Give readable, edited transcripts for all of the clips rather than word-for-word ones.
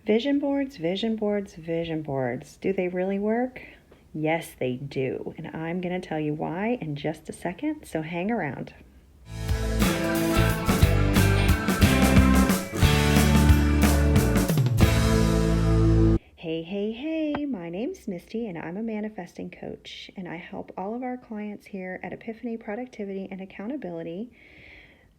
Vision boards, vision boards, vision boards. Do they really work? Yes, they do. And I'm going to tell you why in just a second, so hang around. Hey, my name's Misty and I'm a manifesting coach, and I help all of our clients here at Epiphany Productivity and Accountability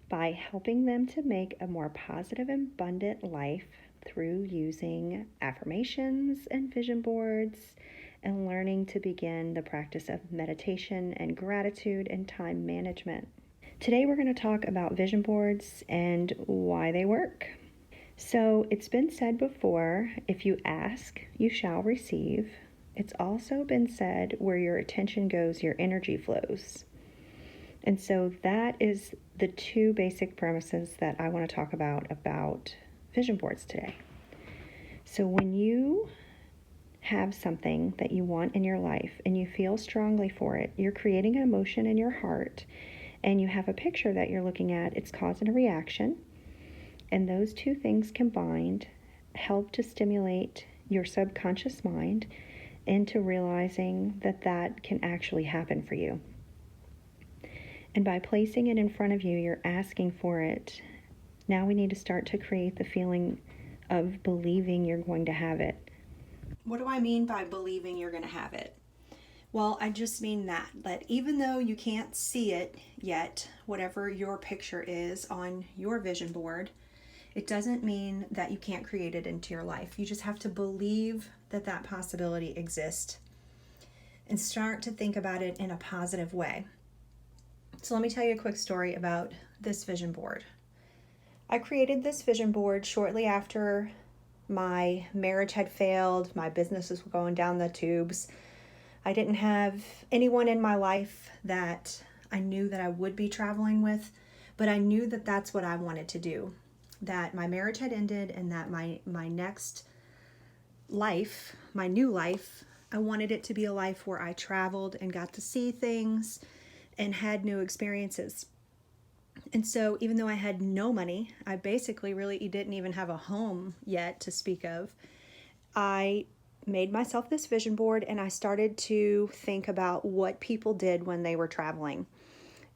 by helping them to make a more positive and abundant life through using affirmations and vision boards and learning to begin the practice of meditation and gratitude and time management. Today we're going to talk about vision boards and why they work. So it's been said before, if you ask, you shall receive. It's also been said, where your attention goes, your energy flows. And so that is the two basic premises that I want to talk about vision boards today. So when you have something that you want in your life and you feel strongly for it, you're creating an emotion in your heart, and you have a picture that you're looking at, it's causing a reaction. And those two things combined help to stimulate your subconscious mind into realizing that that can actually happen for you. And by placing it in front of you, you're asking for it. Now we need to start to create the feeling of believing you're going to have it. What do I mean by believing you're going to have it? Well, I just mean that even though you can't see it yet, whatever your picture is on your vision board, it doesn't mean that you can't create it into your life. You just have to believe that that possibility exists and start to think about it in a positive way. So let me tell you a quick story about this vision board. I created this vision board shortly after my marriage had failed. My business was going down the tubes. I didn't have anyone in my life that I knew that I would be traveling with, but I knew that that's what I wanted to do. That my marriage had ended and that my next life, my new life, I wanted it to be a life where I traveled and got to see things and had new experiences. And so even though I had no money, I basically really didn't even have a home yet to speak of, I made myself this vision board and I started to think about what people did when they were traveling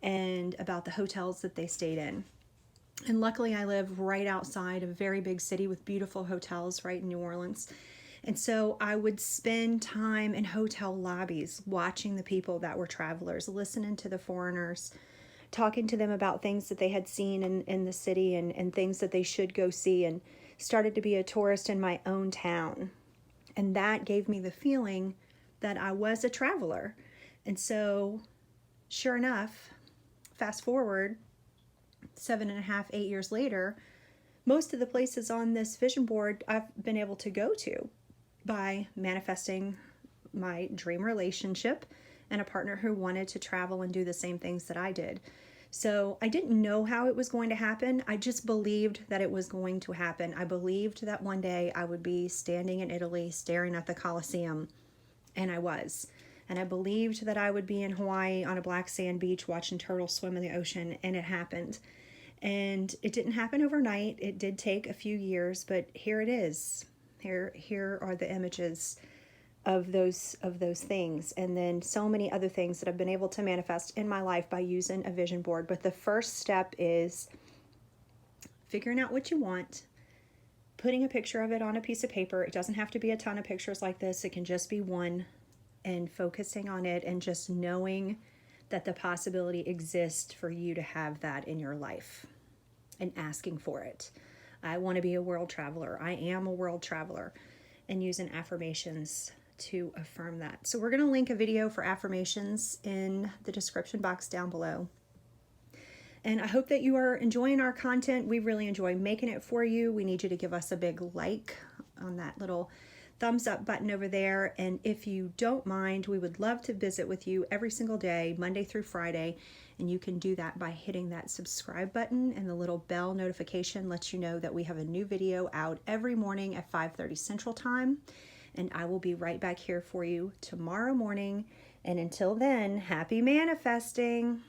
and about the hotels that they stayed in. And luckily I live right outside of a very big city with beautiful hotels right in New Orleans. And so I would spend time in hotel lobbies watching the people that were travelers, listening to the foreigners, talking to them about things that they had seen in the city and things that they should go see, and started to be a tourist in my own town. And that gave me the feeling that I was a traveler. And so sure enough, fast forward 7.5, 8 years later, most of the places on this vision board I've been able to go to by manifesting my dream relationship and a partner who wanted to travel and do the same things that I did. So I didn't know how it was going to happen. I just believed that it was going to happen. I believed that one day I would be standing in Italy staring at the Colosseum, and I was. And I believed that I would be in Hawaii on a black sand beach watching turtles swim in the ocean, and it happened. And it didn't happen overnight. It did take a few years, but here it is. Here are the images of those things, and then so many other things that I've been able to manifest in my life by using a vision board. But the first step is figuring out what you want, putting a picture of it on a piece of paper. It doesn't have to be a ton of pictures like this. It can just be one, and focusing on it and just knowing that the possibility exists for you to have that in your life and asking for it. I want to be a world traveler. I am a world traveler, and using affirmations to affirm that. So we're going to link a video for affirmations in the description box down below. And I hope that you are enjoying our content. We really enjoy making it for you. We need you to give us a big like on that little thumbs up button over there. And if you don't mind, we would love to visit with you every single day, Monday through Friday. And you can do that by hitting that subscribe button, and the little bell notification lets you know that we have a new video out every morning at 5:30 Central Time. And I will be right back here for you tomorrow morning. And until then, happy manifesting.